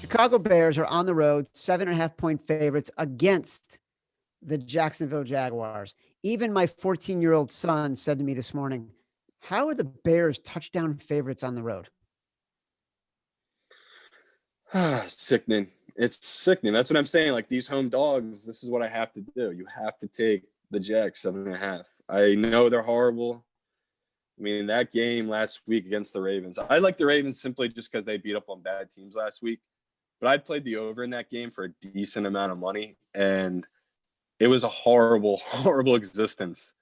Chicago Bears are on the road, 7.5-point favorites against the Jacksonville Jaguars. Even my 14-year-old son said to me this morning, how are the Bears touchdown favorites on the road? Sickening. It's sickening. That's what I'm saying. Like, these home dogs, this is what I have to do. You have to take the Jags 7.5. I know they're horrible. I mean, that game last week against the Ravens, I like the Ravens simply just because they beat up on bad teams last week. But I played the over in that game for a decent amount of money, and it was a horrible, horrible existence,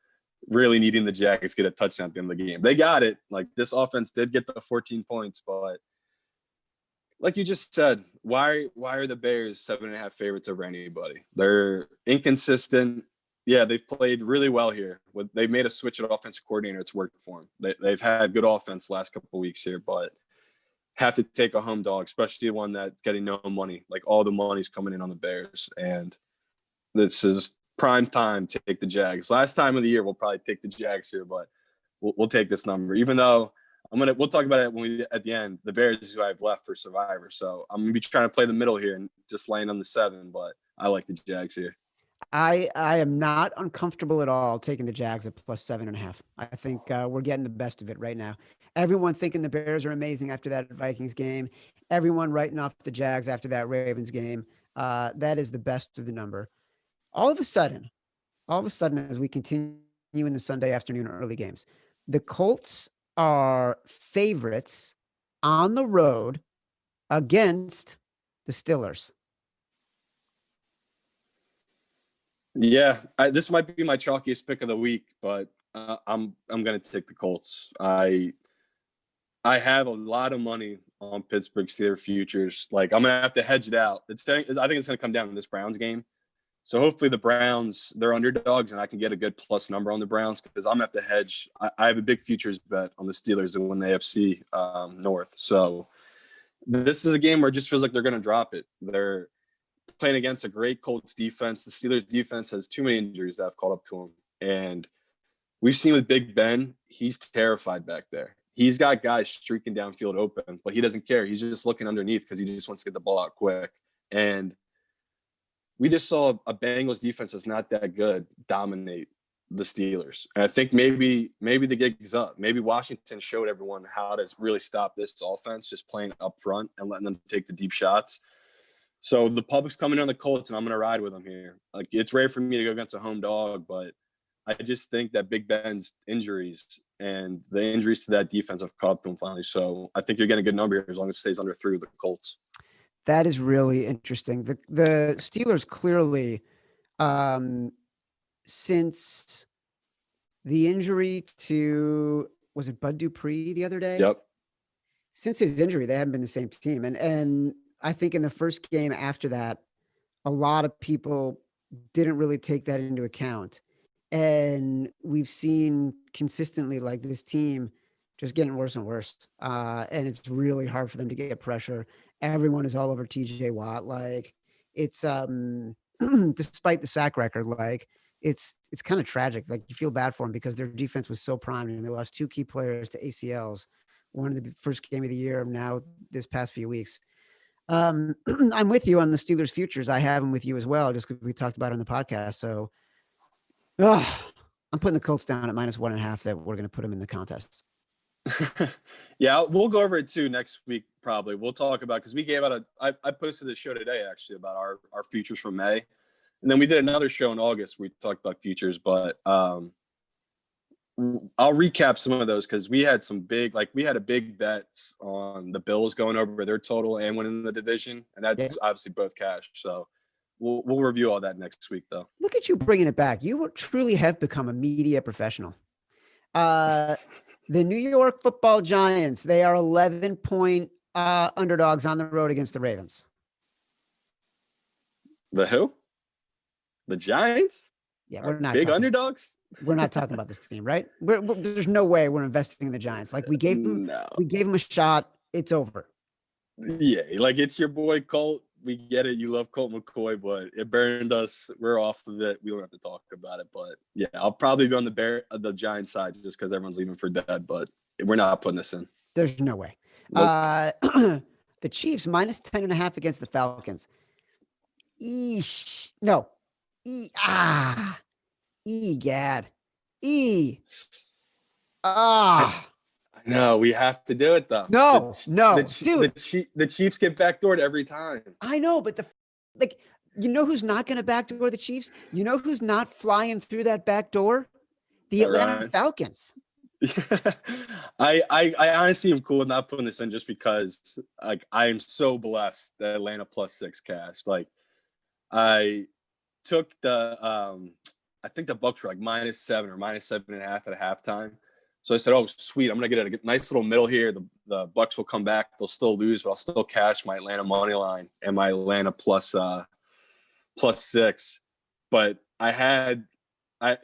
really needing the Jags to get a touchdown at the end of the game. They got it. Like, this offense did get the 14 points, but like you just said, why are the Bears 7.5 favorites over anybody? They're inconsistent. Yeah, they've played really well here. They've made a switch at offensive coordinator. It's worked for them. They've had good offense last couple of weeks here, but have to take a home dog, especially one that's getting no money. Like, all the money's coming in on the Bears, and this is prime time to take the Jags. Last time of the year, we'll probably take the Jags here, but we'll take this number. Even though we'll talk about it at the end. The Bears is who I have left for Survivor, so I'm gonna be trying to play the middle here and just laying on the 7. But I like the Jags here. I am not uncomfortable at all taking the Jags at plus 7.5. I think we're getting the best of it right now. Everyone thinking the Bears are amazing after that Vikings game. Everyone writing off the Jags after that Ravens game. That is the best of the number. All of a sudden, as we continue in the Sunday afternoon early games, the Colts are favorites on the road against the Steelers. Yeah, this might be my chalkiest pick of the week, but I'm going to take the Colts. I have a lot of money on Pittsburgh Steelers futures. Like, I'm going to have to hedge it out. I think it's going to come down to this Browns game. So hopefully the Browns, they're underdogs, and I can get a good plus number on the Browns because I'm going to have to hedge. I have a big futures bet on the Steelers to win the AFC North. So this is a game where it just feels like they're going to drop it. They're playing against a great Colts defense. The Steelers defense has too many injuries that have caught up to them. And we've seen with Big Ben, he's terrified back there. He's got guys streaking downfield open, but he doesn't care. He's just looking underneath because he just wants to get the ball out quick. And we just saw a Bengals defense that's not that good dominate the Steelers. And I think maybe the gig's up. Maybe Washington showed everyone how to really stop this offense, just playing up front and letting them take the deep shots. So the public's coming on the Colts, and I'm going to ride with them here. Like, it's rare for me to go against a home dog, but I just think that Big Ben's injuries and the injuries to that defense have caught up to him finally. So I think you're getting a good number here as long as it stays under 3 with the Colts. That is really interesting. The Steelers clearly, since the injury to, was it Bud Dupree the other day? Yep. Since his injury, they haven't been the same team. And I think in the first game after that, a lot of people didn't really take that into account. And we've seen consistently, like, this team just getting worse and worse. And it's really hard for them to get pressure. Everyone is all over TJ Watt. Like, it's despite the sack record, like, it's kind of tragic. Like, you feel bad for them because their defense was so primed and they lost 2 key players to ACLs, one in the first game of the year, now this past few weeks. I'm with you on the Steelers futures. I have them with you as well, just because we talked about it on the podcast. So I'm putting the Colts down at -1.5 that we're going to put them in the contest. Yeah, we'll go over it too next week. Probably we'll talk about, because we gave out I posted this show today actually about our futures from May, and then we did another show in August where we talked about futures. But I'll recap some of those because we had some big, we had a big bet on the Bills going over their total and winning the division, and that's obviously both cash. So we'll review all that next week, though. Look at you bringing it back. You truly have become a media professional. The New York Football Giants, they are 11-point underdogs on the road against the Ravens. The who? The Giants? Yeah, we're not big underdogs. We're not talking about this team, right? There's no way we're investing in the Giants. Like, we gave them a shot. It's over. Yeah, like, it's your boy Colt. We get it. You love Colt McCoy, but it burned us. We're off of it. We don't have to talk about it. But yeah, I'll probably be on the Giants side just because everyone's leaving for dead. But we're not putting this in. There's no way. Nope. The Chiefs minus 10.5 against the Falcons. Eesh. No. Gad. No, we have to do it though. No, dude. The Chiefs get backdoored every time. I know, but you know who's not going to backdoor the Chiefs? You know who's not flying through that back door? The Atlanta Falcons. I honestly am cool with not putting this in just because like I am so blessed that Atlanta +6 cash. Like I took the I think the Bucs were like -7 or -7.5 at halftime. So I said, oh sweet, I'm gonna get a nice little middle here. The Bucs will come back, they'll still lose, but I'll still cash my Atlanta money line and my Atlanta +6. But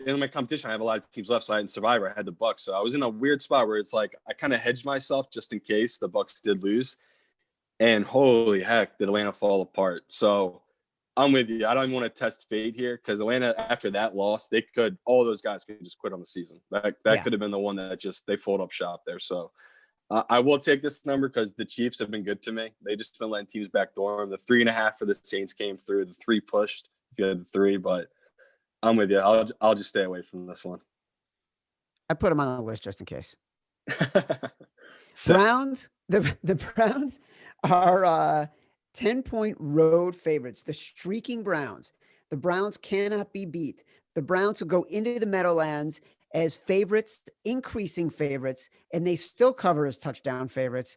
in my competition, I have a lot of teams left, so I hadn't Survivor. I had the Bucs, so I was in a weird spot where it's like I kind of hedged myself just in case the Bucs did lose. And holy heck, did Atlanta fall apart? So I'm with you. I don't even want to test fate here because Atlanta, after that loss, all those guys could just quit on the season. That could have been the one that they fold up shop there. So I will take this number because the Chiefs have been good to me. They just been letting teams backdoor them. The 3.5 for the Saints came through. The 3 pushed if you had the 3, but I'm with you. I'll just stay away from this one. I put them on the list just in case. Browns. The Browns are 10-point road favorites. The streaking Browns. The Browns cannot be beat. The Browns will go into the Meadowlands as favorites, increasing favorites, and they still cover as touchdown favorites.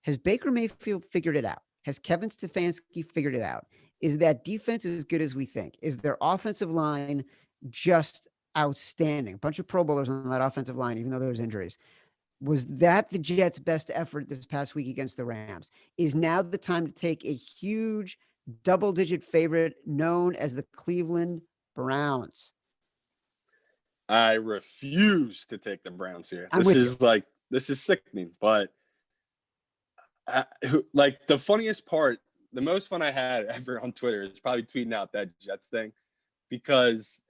Has Baker Mayfield figured it out? Has Kevin Stefanski figured it out? Is that defense as good as we think? Is their offensive line just outstanding? A bunch of Pro Bowlers on that offensive line, even though there was injuries. Was that the Jets' best effort this past week against the Rams? Is now the time to take a huge double-digit favorite known as the Cleveland Browns? I refuse to take the Browns here. This is sickening, but like the funniest part, the most fun I had ever on Twitter is probably tweeting out that Jets thing because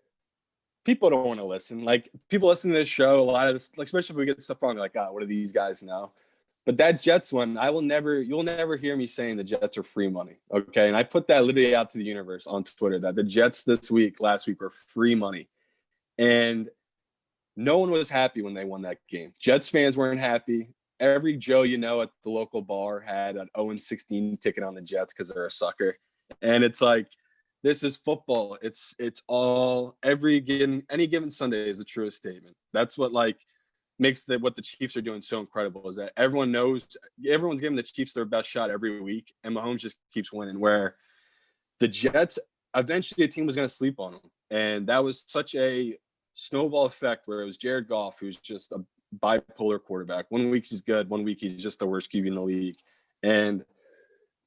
people don't want to listen. Like people listen to this show, a lot of this, like especially if we get stuff wrong, like, oh, what do these guys know? But that Jets one, you'll never hear me saying the Jets are free money. Okay. And I put that literally out to the universe on Twitter that the Jets last week were free money. And no one was happy when they won that game. Jets fans weren't happy. Every Joe at the local bar had an 0-16 ticket on the Jets because they're a sucker. And it's like, this is football. It's all any given Sunday is a truest statement. That's what makes what the Chiefs are doing so incredible is that everyone knows everyone's giving the Chiefs their best shot every week, and Mahomes just keeps winning. Where the Jets, eventually a team was going to sleep on them, and that was such a snowball effect where it was Jared Goff, who's just a bipolar quarterback. 1 week he's good, 1 week he's just the worst QB in the league. And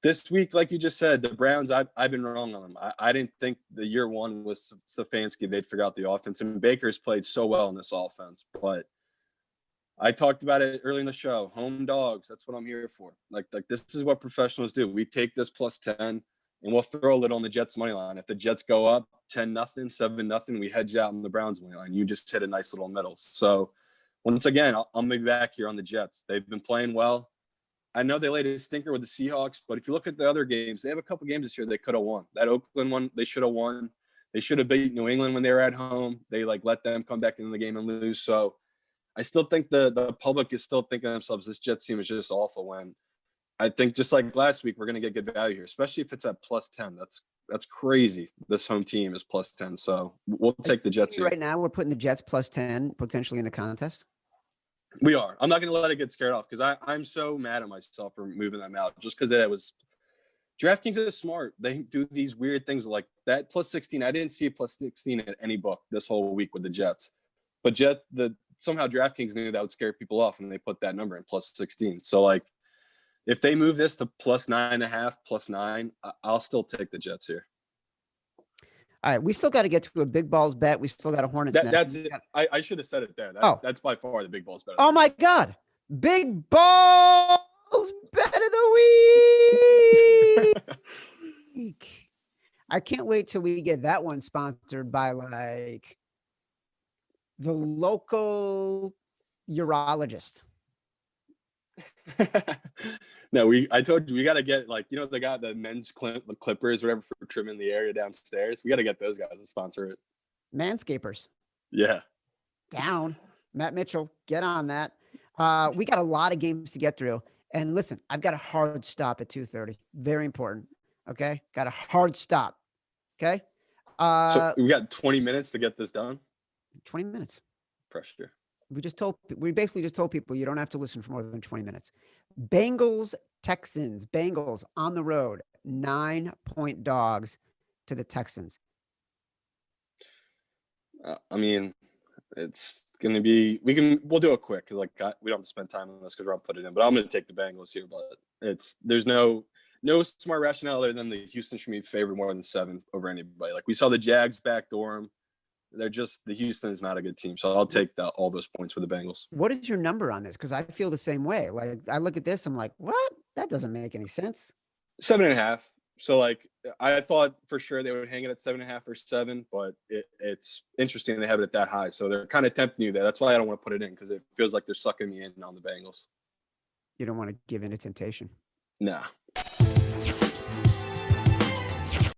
this week, like you just said, the Browns, I've been wrong on them. I didn't think the year one was Stefanski, they'd figure out the offense. And Baker's played so well in this offense. But I talked about it early in the show. Home dogs, that's what I'm here for. Like this is what professionals do. We take this +10, and we'll throw a little on the Jets' money line. If the Jets go up 10-0, 7-0, we hedge out on the Browns' money line. You just hit a nice little middle. So once again, I'm be back here on the Jets. They've been playing well. I know they laid a stinker with the Seahawks, but if you look at the other games, they have a couple games this year they could have won. That Oakland one, they should have won. They should have beat New England when they were at home. They let them come back into the game and lose. So I still think the public is still thinking to themselves, this Jets team is just awful. When I think just like last week, we're going to get good value here, especially if it's at +10. That's crazy. This home team is +10. So we'll take the Jets here. Right now, we're putting the Jets +10 potentially in the contest. We are. I'm not going to let it get scared off because I'm so mad at myself for moving them out just because it was DraftKings is smart. They do these weird things like that +16. I didn't see a +16 at any book this whole week with the Jets, but somehow DraftKings knew that would scare people off and they put that number in +16. So if they move this to +9.5, +9, I'll still take the Jets here. All right, we still got to get to a big balls bet. We still got a Hornets. That's it. I should have said it there. That's by far the big balls bet. Oh my God, big balls bet of the week. I can't wait till we get that one sponsored by the local urologist. No, I told you we got to get they got the men's clippers, whatever, for trimming the area downstairs. We got to get those guys to sponsor it. Manscapers. Yeah. Down. Matt Mitchell, get on that. We got a lot of games to get through. And listen, I've got a hard stop at 2:30. Very important. Okay. Got a hard stop. Okay. So we got 20 minutes to get this done. 20 minutes. Pressure. We basically just told people you don't have to listen for more than 20 minutes. Bengals, Texans, Bengals on the road, 9-point dogs to the Texans. I mean, it's going to be, we'll do it quick. We don't have to spend time on this because we're going to put it in, but I'm going to take the Bengals here, but there's no smart rationale other than the Houston should be favored more than 7 over anybody. Like we saw the Jags backdoor them. The Houston is not a good team. So I'll take all those points for the Bengals. What is your number on this? Because I feel the same way. Like I look at this, I'm like, what? That doesn't make any sense. 7.5. So I thought for sure they would hang it at 7.5 or 7, but it's interesting they have it at that high. So they're kind of tempting you there. That's why I don't want to put it in because it feels like they're sucking me in on the Bengals. You don't want to give in to temptation. Nah.